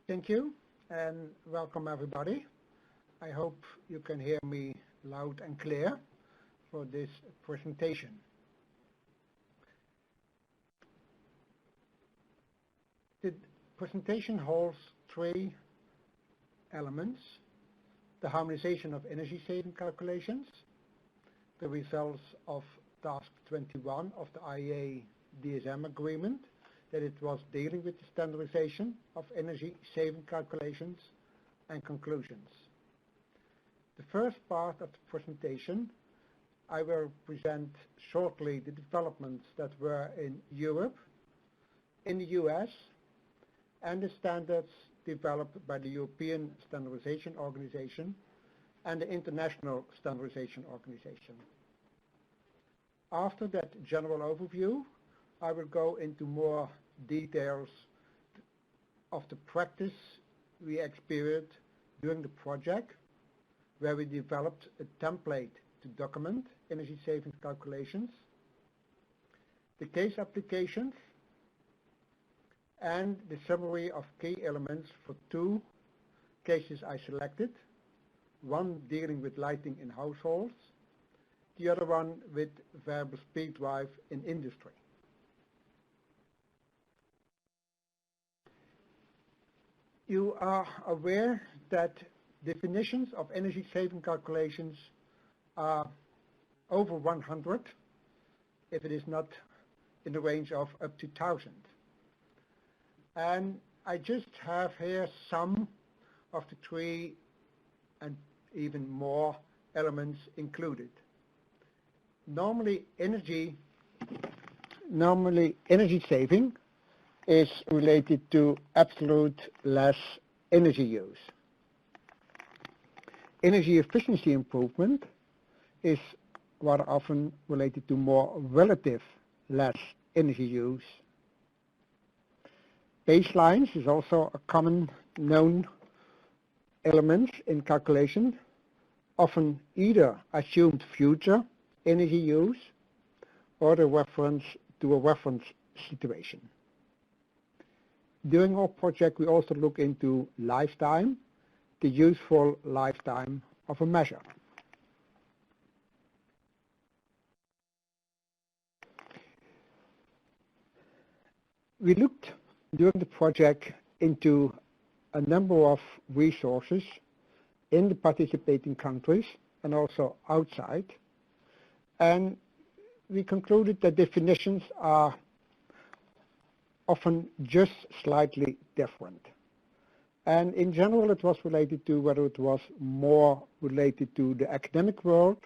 Thank you and welcome everybody. I hope you can hear me loud and clear for this presentation. The presentation holds three elements: the harmonization of energy saving calculations, the results of task 21 of the IEA DSM agreement, that it was dealing with the standardization of energy saving calculations, and conclusions. The first part of the presentation, I will present shortly the developments that were in Europe, in the US, and the standards developed by the European Standardization Organization and the International Standardization Organization. After that general overview, I will go into more details of the practice we experienced during the project, where we developed a template to document energy savings calculations, the case applications, and the summary of key elements for two cases I selected, one dealing with lighting in households, the other one with variable speed drive in industry. You are aware that definitions of energy saving calculations are over 100, if it is not in the range of up to 1,000. And I just have here some of the three and even more elements included. Normally energy saving is related to absolute less energy use. Energy efficiency improvement is rather often related to more relative less energy use. Baselines is also a common known element in calculation, often either assumed future energy use or the reference to a reference situation. During our project, we also look into lifetime, the useful lifetime of a measure. We looked during the project into a number of resources in the participating countries and also outside, and we concluded that definitions are often just slightly different. And in general, it was related to whether it was more related to the academic world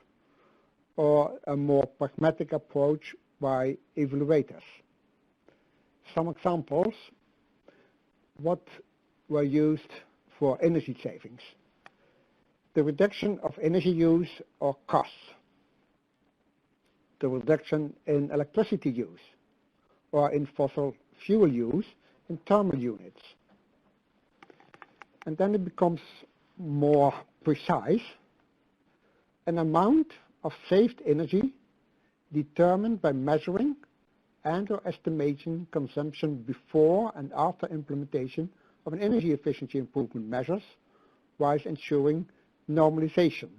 or a more pragmatic approach by evaluators. Some examples: what were used for energy savings? The reduction of energy use or costs, the reduction in electricity use, or in fossil fuel use in thermal units. And then it becomes more precise: an amount of saved energy determined by measuring and or estimating consumption before and after implementation of an energy efficiency improvement measures, whilst ensuring normalization.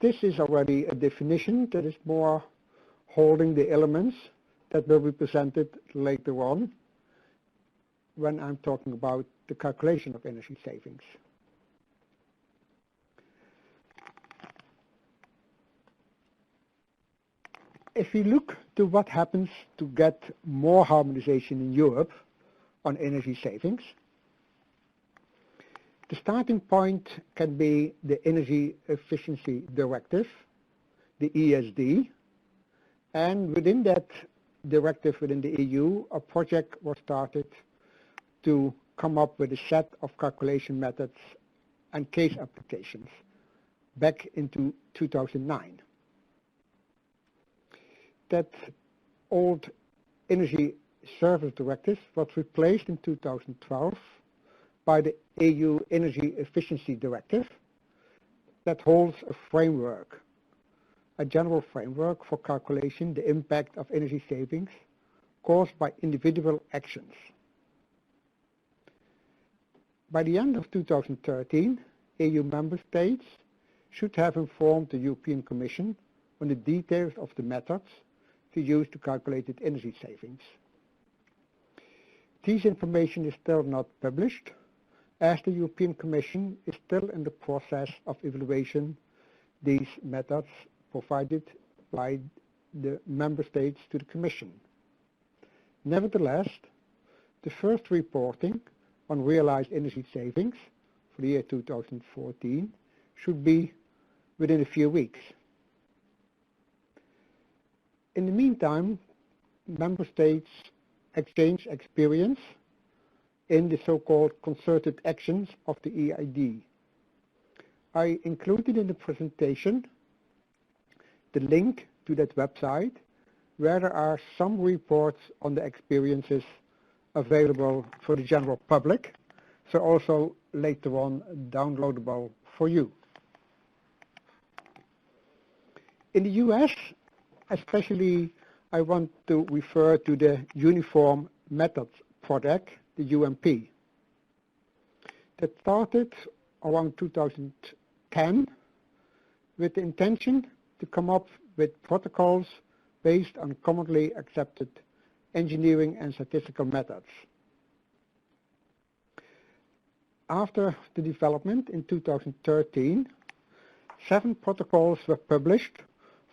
This is already a definition that is more holding the elements that will be presented later on when I'm talking about the calculation of energy savings. If we look to what happens to get more harmonization in Europe on energy savings, the starting point can be the Energy Efficiency Directive, the ESD, and within that directive within the EU, a project was started to come up with a set of calculation methods and case applications back into 2009. That old Energy Service Directive was replaced in 2012 by the EU Energy Efficiency Directive that holds a framework, a general framework for calculating the impact of energy savings caused by individual actions. By the end of 2013, EU member states should have informed the European Commission on the details of the methods to use to calculate energy savings. This information is still not published, as the European Commission is still in the process of evaluation these methods provided by the member states to the Commission. Nevertheless, the first reporting on realized energy savings for the year 2014 should be within a few weeks. In the meantime, member states exchange experience in the so-called concerted actions of the EID. I included in the presentation the link to that website where there are some reports on the experiences available for the general public, so also later on downloadable for you. In the US, especially, I want to refer to the Uniform Methods Project, the UMP, that started around 2010 with the intention to come up with protocols based on commonly accepted engineering and statistical methods. After the development in 2013, 7 protocols were published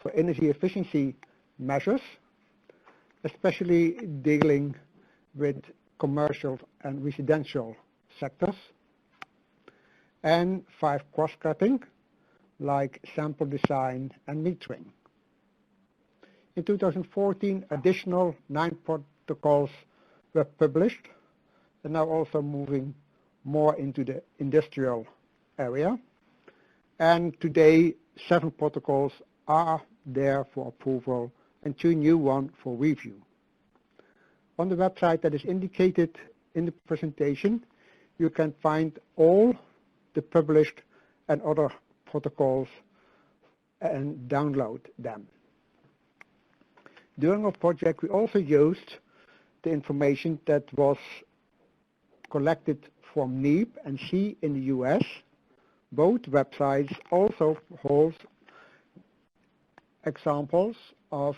for energy efficiency measures, especially dealing with commercial and residential sectors, and 5 cross-cutting, like sample design and metering. In 2014, additional 9 protocols were published, and now also moving more into the industrial area. And today, 7 protocols are there for approval and 2 new ones for review. On the website that is indicated in the presentation, you can find all the published and other protocols and download them. During our project, we also used the information that was collected from NEEP and SEE in the US. Both websites also hold examples of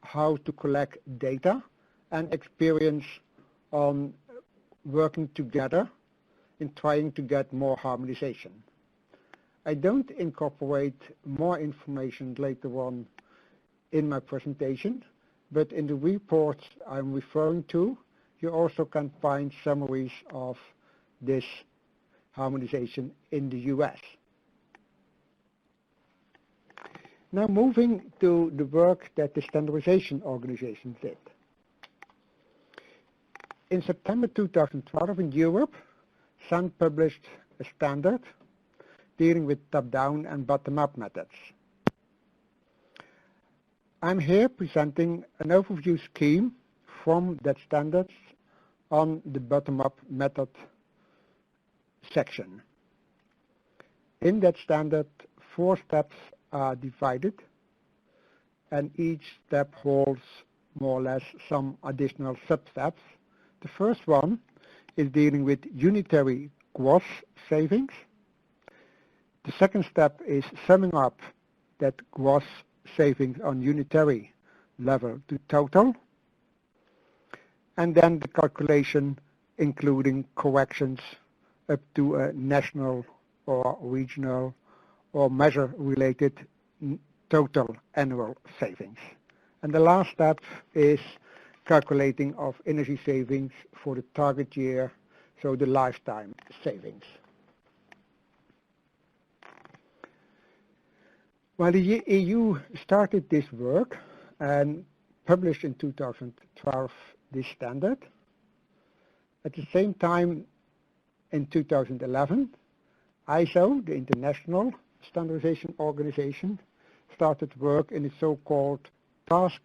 how to collect data and experience on working together in trying to get more harmonization. I don't incorporate more information later on in my presentation, but in the reports I'm referring to, you also can find summaries of this harmonization in the US. Now moving to the work that the Standardization organization did. In September 2012 in Europe, SAN published a standard dealing with top-down and bottom-up methods. I'm here presenting an overview scheme from that standard on the bottom-up method section. In that standard, 4 steps are divided, and each step holds more or less some additional sub-steps. The first one is dealing with unitary gross savings. The second step is summing up that gross savings on unitary level to total, and then the calculation including corrections up to a national or regional or measure-related total annual savings. And the last step is calculating of energy savings for the target year, so the lifetime savings. While the EU started this work and published in 2012 this standard, at the same time in 2011, ISO, the International Standardization Organization, started work in the so-called Task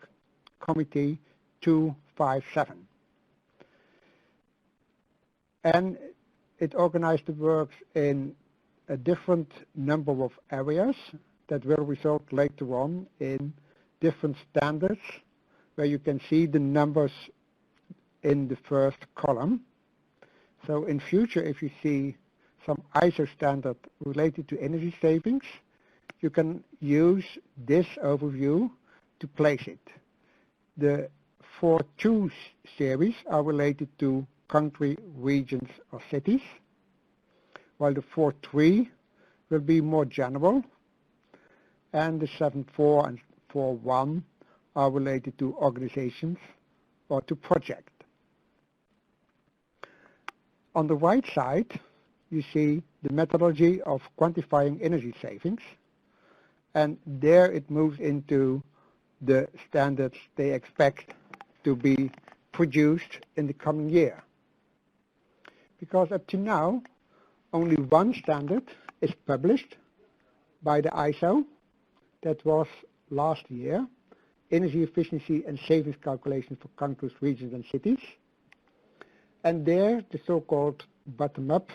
Committee 257. And it organized the work in a different number of areas that will result later on in different standards, where you can see the numbers in the first column. So in future, if you see some ISO standard related to energy savings, you can use this overview to place it. The 4.2 series are related to country, regions, or cities, while the 4.3 will be more general, and the 7.4 and 4.1 are related to organizations or to projects. On the right side, you see the methodology of quantifying energy savings, and there it moves into the standards they expect to be produced in the coming year. Because up to now, only one standard is published by the ISO. That was last year, energy efficiency and savings calculations for countries, regions, and cities. And there, the so-called bottom-up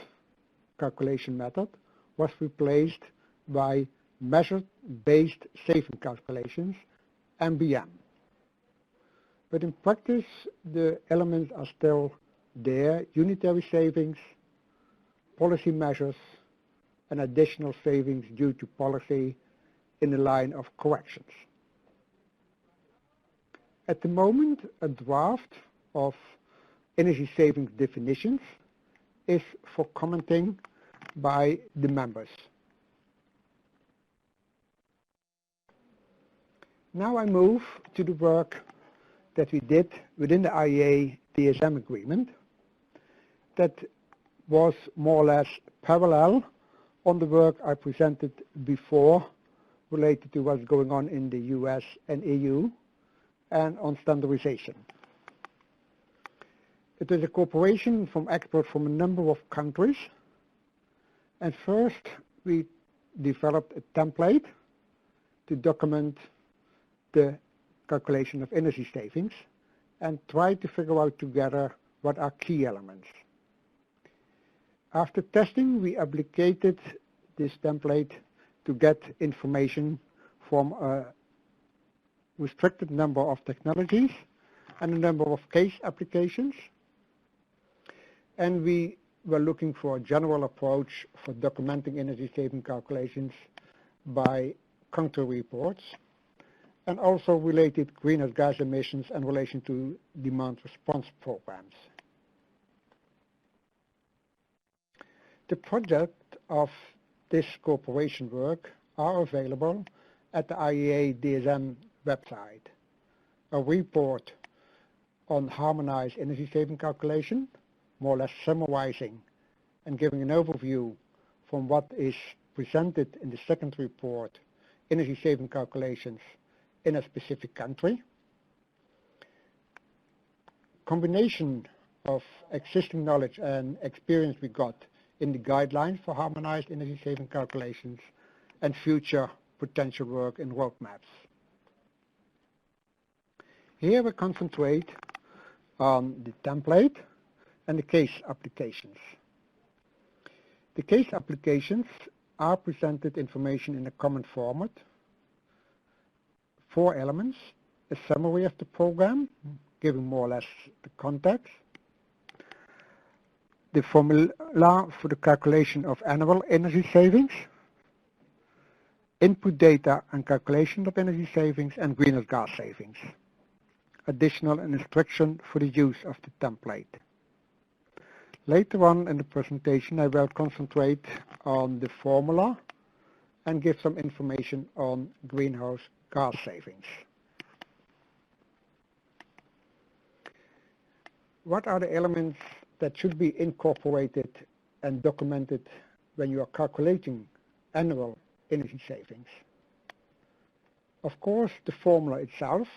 calculation method was replaced by measure-based saving calculations, MBM. But in practice, the elements are still there: unitary savings, policy measures, and additional savings due to policy in the line of corrections. At the moment, a draft of energy savings definitions is for commenting by the members. Now I move to the work that we did within the IEA DSM agreement that was more or less parallel on the work I presented before related to what's going on in the US and EU and on standardization. It was a cooperation from experts from a number of countries, and first we developed a template to document the calculation of energy savings and tried to figure out together what are key elements. After testing, we applicated this template to get information from a restricted number of technologies and a number of case applications. And we were looking for a general approach for documenting energy saving calculations by country reports, and also related greenhouse gas emissions in relation to demand response programs. The project of this cooperation work are available at the IEA DSM website. A report on harmonized energy saving calculation, more or less summarizing and giving an overview from what is presented in the second report, energy saving calculations in a specific country. Combination of existing knowledge and experience we got in the guidelines for harmonized energy saving calculations and future potential work in roadmaps. Here we concentrate on the template and the case applications. The case applications are presented information in a common format. 4 elements: a summary of the program, giving more or less the context, the formula for the calculation of annual energy savings, input data and calculation of energy savings, and greenhouse gas savings. Additional instruction for the use of the template. Later on in the presentation, I will concentrate on the formula and give some information on greenhouse gas savings. What are the elements that should be incorporated and documented when you are calculating annual energy savings? Of course, the formula itself,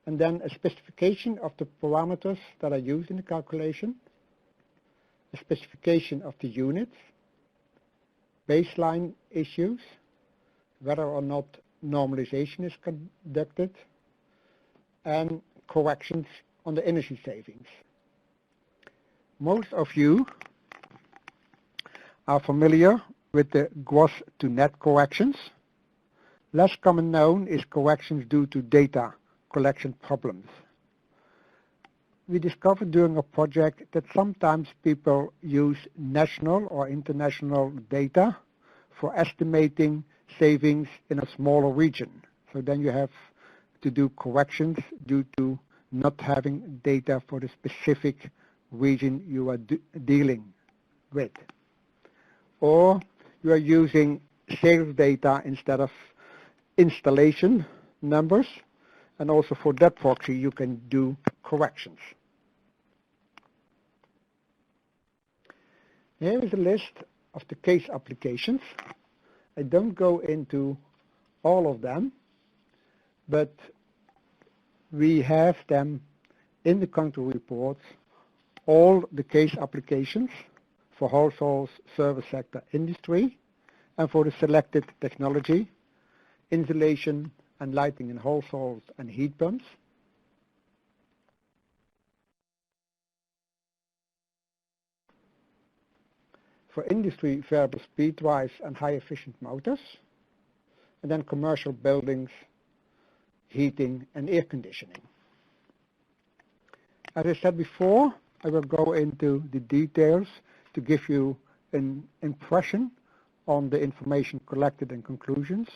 and then a specification of the parameters that are used in the calculation, a specification of the units, baseline issues, whether or not normalization is conducted, and corrections on the energy savings. Most of you are familiar with the gross to net corrections. Less common known is corrections due to data collection problems. we discovered during a project that sometimes people use national or international data for estimating savings in a smaller region. So then you have to do corrections due to not having data for the specific region you are dealing with. Or you are using sales data instead of installation numbers, and also for that proxy you can do corrections. Here is a list of the case applications. I don't go into all of them, but we have them in the country reports, all the case applications for households, service sector, industry, and for the selected technology, insulation and lighting in households and heat pumps. For industry, variable speed drives and high efficient motors, and then commercial buildings, heating and air conditioning. As I said before, I will go into the details to give you an impression on the information collected and conclusions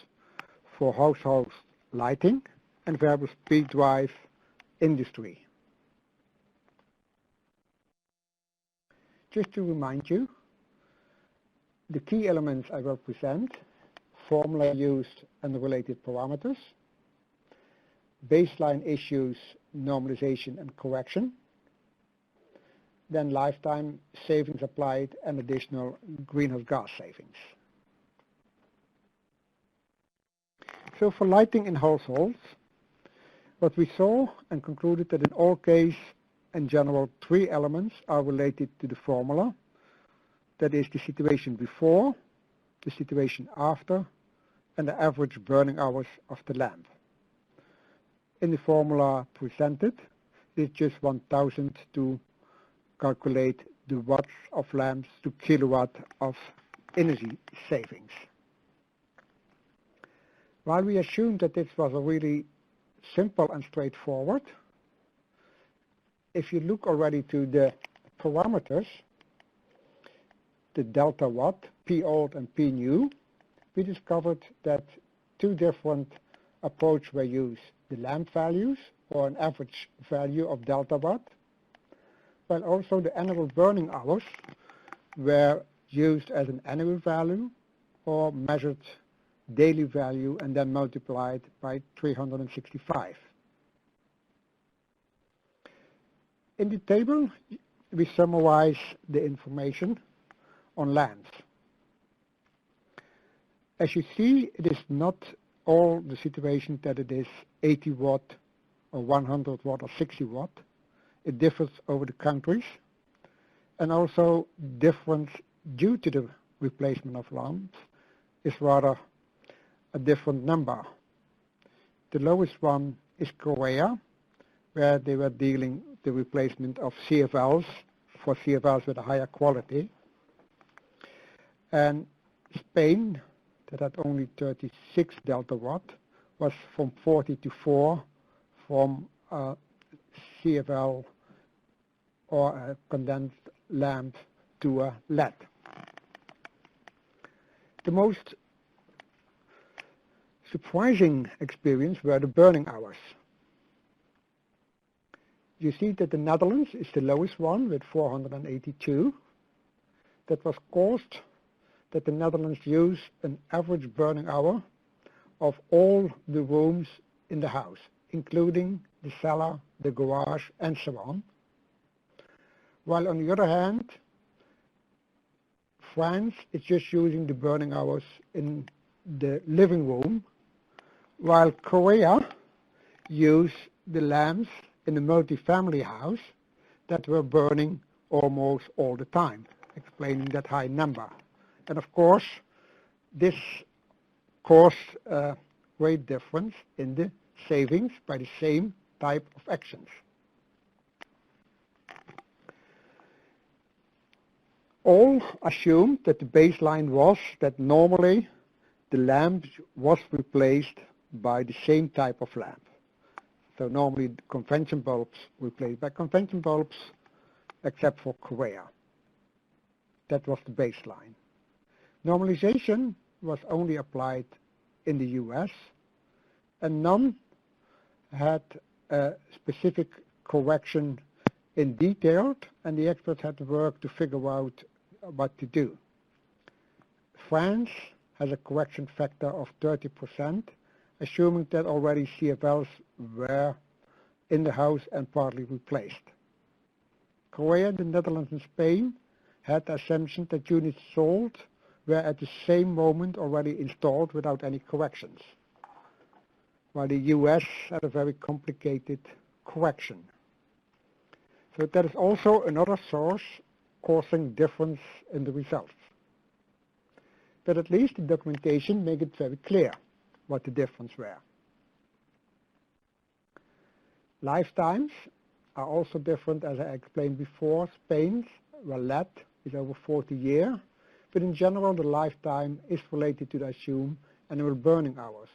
for household lighting and variable speed drive industry. Just to remind you, the key elements I will present: formula used and the related parameters, baseline issues, normalization and correction, then lifetime savings applied and additional greenhouse gas savings. So for lighting in households, what we saw and concluded that in all cases, in general, 3 elements are related to the formula. That is the situation before, the situation after, and the average burning hours of the lamp. In the formula presented, it's just 1000 to calculate the watts of lamps to kilowatt of energy savings. While we assumed that this was a really simple and straightforward, if you look already to the parameters, the delta watt, P old and P new, we discovered that 2 different approaches were used: the lamp values, or an average value of delta watt, but also the annual burning hours were used as an annual value or measured daily value and then multiplied by 365. In the table, we summarize the information on lamps. As you see, it is not all the situation that it is 80 watt or 100 watt or 60 watt. It differs over the countries, and also difference due to the replacement of lamps is rather a different number. The lowest one is Korea, where they were dealing the replacement of CFLs for CFLs with a higher quality. And Spain, that had only 36 delta watt, was from 40 to 4 from a CFL or a condensed lamp to a LED. The most surprising experience were the burning hours. You see that the Netherlands is the lowest one with 482. That was caused that the Netherlands use an average burning hour of all the rooms in the house, including the cellar, the garage, and so on. While on the other hand, France is just using the burning hours in the living room, while Korea used the lamps in the multi-family house that were burning almost all the time, explaining that high number. And of course, this caused a great difference in the savings by the same type of actions. All assumed that the baseline was that normally the lamp was replaced by the same type of lamp. So normally convention bulbs replaced by convention bulbs, except for Korea. That was the baseline. Normalization was only applied in the US, and none had a specific correction in detail, and the experts had to work to figure out what to do. France has a correction factor of 30%, assuming that already CFLs were in the house and partly replaced. Korea, the Netherlands, and Spain had the assumption that units sold were at the same moment already installed without any corrections, while the US had a very complicated correction. So that is also another source causing difference in the results. But at least the documentation makes it very clear what the difference were. Lifetimes are also different, as I explained before. Spain's, well, lead is over 40 years, but in general the lifetime is related to the assumed annual burning hours.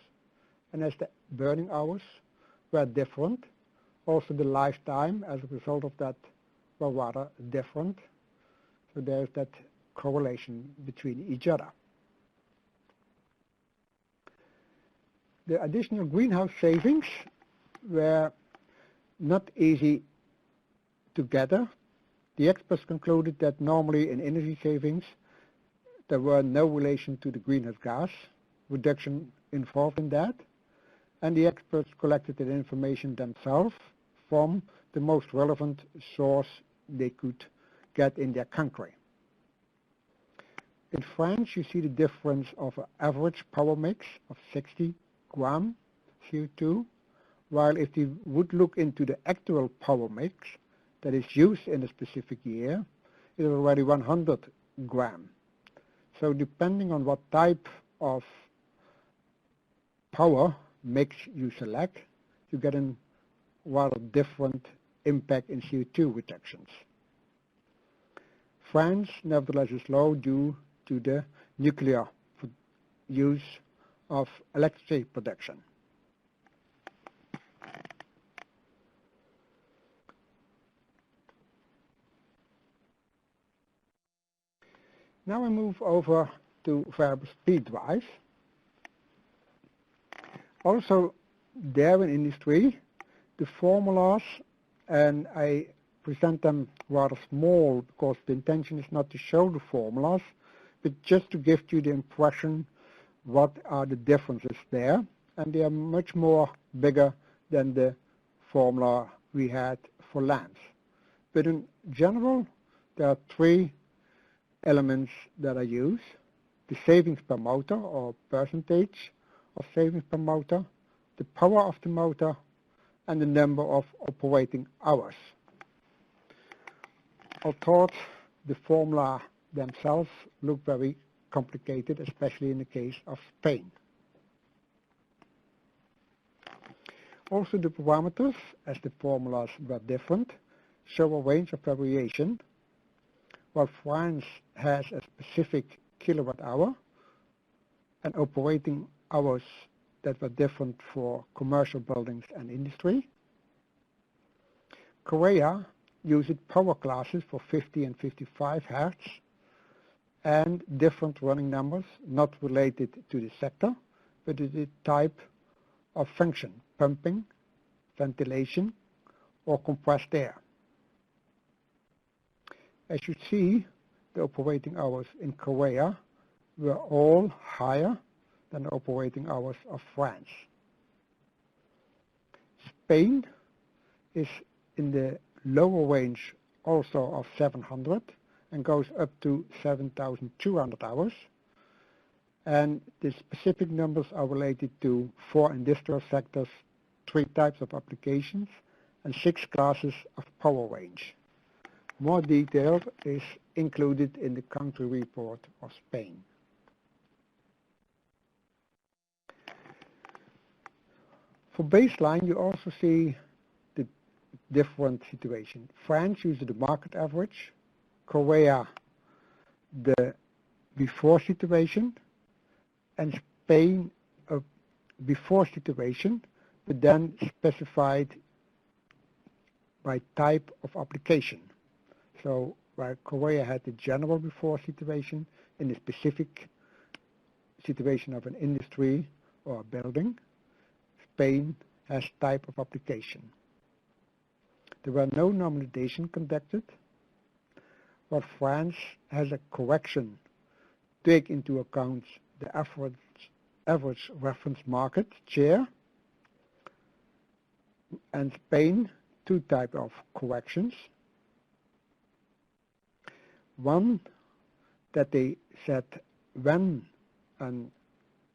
And as the burning hours were different, also the lifetime as a result of that were rather different. So there is that correlation between each other. The additional greenhouse savings were not easy to gather. The experts concluded that normally in energy savings there were no relation to the greenhouse gas reduction involved in that, and the experts collected that information themselves from the most relevant source they could get in their country. In France you see the difference of an average power mix of 60 gram CO2, while if you would look into the actual power mix that is used in a specific year, it is already 100 gram. So depending on what type of power mix you select, you get a rather different impact in CO2 reductions. France, nevertheless, is low due to the nuclear use of electricity production. Now I move over to variable speed drive. Also there in industry, the formulas, and I present them rather small because the intention is not to show the formulas, but just to give you the impression what are the differences there, and they are much more bigger than the formula we had for lamps. But in general, there are three elements that I use: the savings per motor or percentage of savings per motor, the power of the motor, and the number of operating hours. Although the formula themselves look very complicated, especially in the case of Spain. Also the parameters, as the formulas were different, show a range of variation. While France has a specific kilowatt hour and operating hours that were different for commercial buildings and industry, Korea uses power classes for 50 and 55 Hertz and different running numbers not related to the sector, but to the type of function, pumping, ventilation, or compressed air. As you see, the operating hours in Korea were all higher than the operating hours of France. Spain is in the lower range also of 700 and goes up to 7,200 hours. And the specific numbers are related to 4 industrial sectors, 3 types of applications, and 6 classes of power range. More detail is included in the country report of Spain. For baseline, you also see the different situation. France uses the market average, Korea the before situation, and Spain a before situation, but then specified by type of application. So where Korea had the general before situation, in the specific situation of an industry or a building, Spain has type of application. There were no normalisation conducted, while France has a correction take into account the average reference market share, and Spain two types of corrections. One, that they said when a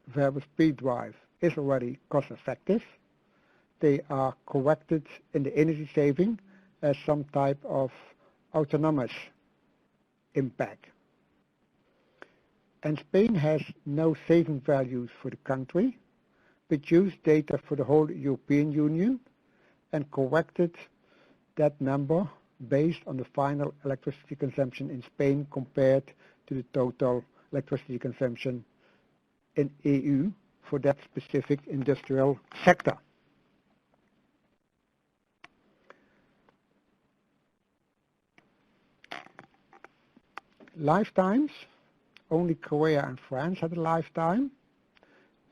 variable speed drive is already cost effective, they are corrected in the energy saving as some type of autonomous impact. And Spain has no saving values for the country, but used data for the whole European Union and corrected that number based on the final electricity consumption in Spain compared to the total electricity consumption in EU for that specific industrial sector. Lifetimes, only Korea and France had a lifetime,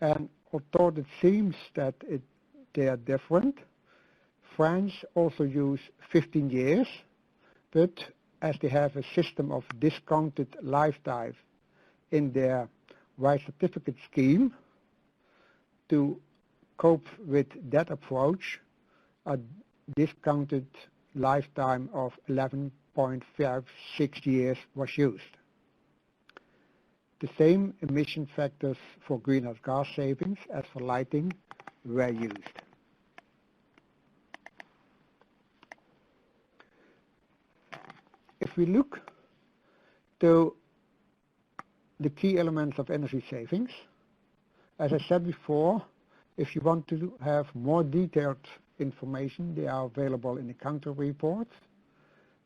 and although it seems that they are different, France also use 15 years, but as they have a system of discounted lifetime in their white certificate scheme, to cope with that approach, a discounted lifetime of 11.56 years was used. The same emission factors for greenhouse gas savings as for lighting were used. If we look to the key elements of energy savings, as I said before, if you want to have more detailed information, they are available in the counter report.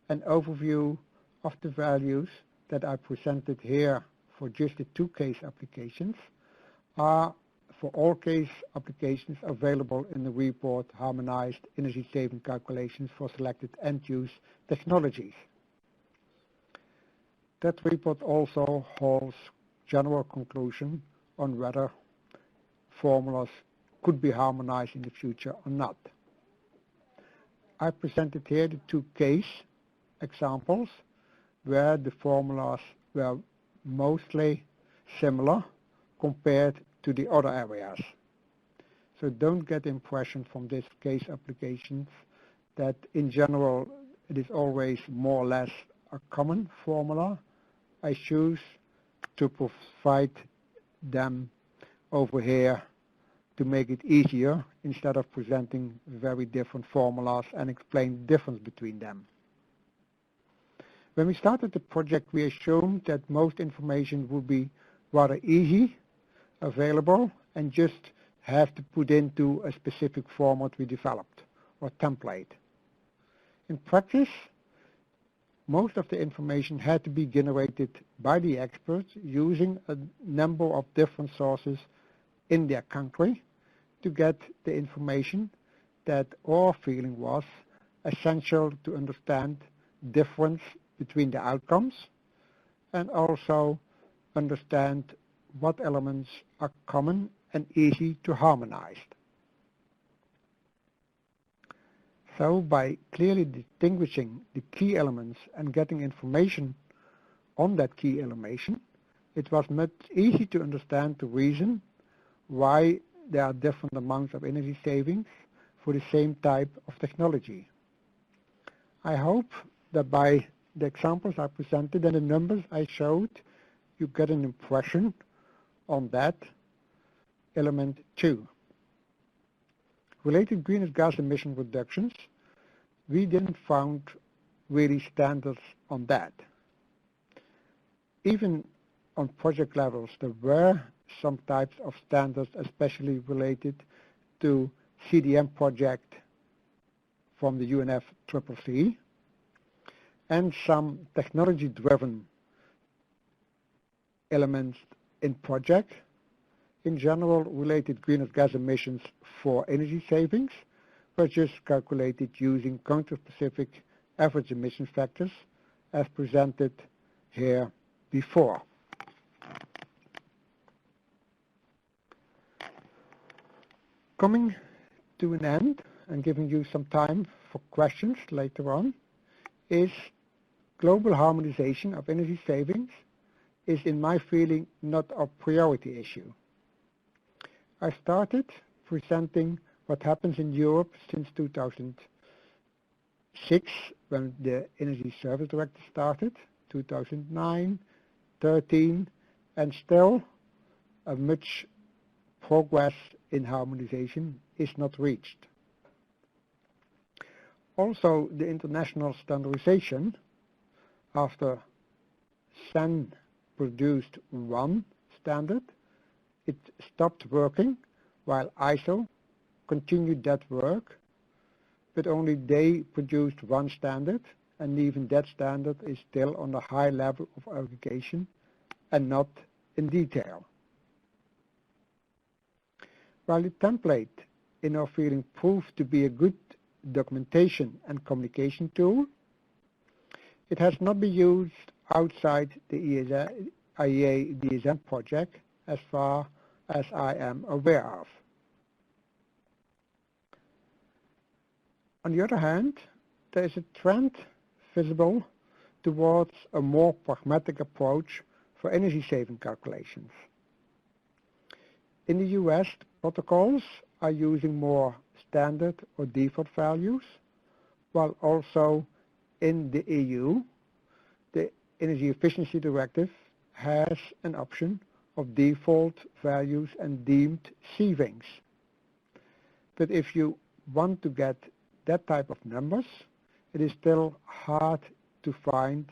An overview of the values that I presented here for just the two case applications are for all case applications available in the report Harmonized Energy Saving Calculations for Selected End-Use Technologies. That report also holds general conclusion on whether formulas could be harmonized in the future or not. I presented here the two case examples where the formulas were mostly similar compared to the other areas. So don't get the impression from this case applications that in general it is always more or less a common formula. I choose to provide them over here to make it easier instead of presenting very different formulas and explain the difference between them. When we started the project, we assumed that most information would be rather easy, available, and just have to put into a specific format we developed, or template. In practice, most of the information had to be generated by the experts using a number of different sources in their country to get the information that our feeling was essential to understand difference between the outcomes and also understand what elements are common and easy to harmonize. So by clearly distinguishing the key elements and getting information on that key element, it was much easy to understand the reason why there are different amounts of energy savings for the same type of technology. I hope that by the examples I presented and the numbers I showed, you get an impression on that element too. Related greenhouse gas emission reductions, we didn't find really standards on that. Even on project levels, there were some types of standards, especially related to CDM project from the UNFCCC, and some technology-driven elements in project, in general related greenhouse gas emissions for energy savings were just calculated using country-specific average emission factors as presented here before. Coming to an end and giving you some time for questions later on is global harmonization of energy savings is, in my feeling, not a priority issue. I started presenting what happens in Europe since 2006 when the Energy Service Directive started, 2009, 13, and still much progress in harmonization is not reached. Also, the international standardization, after SAN produced one standard, it stopped working while ISO continued that work, but only they produced one standard, and even that standard is still on a high level of aggregation and not in detail. While the template, in our feeling, proved to be a good documentation and communication tool, it has not been used outside the IEA DSM project as far as I am aware of. On the other hand, there is a trend visible towards a more pragmatic approach for energy saving calculations. In the US, protocols are using more standard or default values, while also in the EU, the Energy Efficiency Directive has an option of default values and deemed savings. But if you want to get that type of numbers, it is still hard to find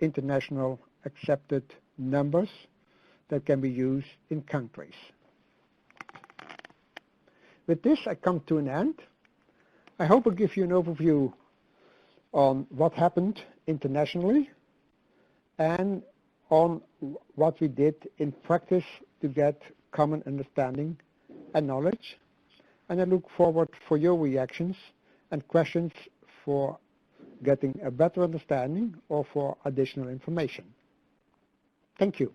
international accepted numbers that can be used in countries. With this, I come to an end. I hope I'll give you an overview on what happened internationally and on what we did in practice to get common understanding and knowledge. And I look forward for your reactions and questions for getting a better understanding or for additional information. Thank you.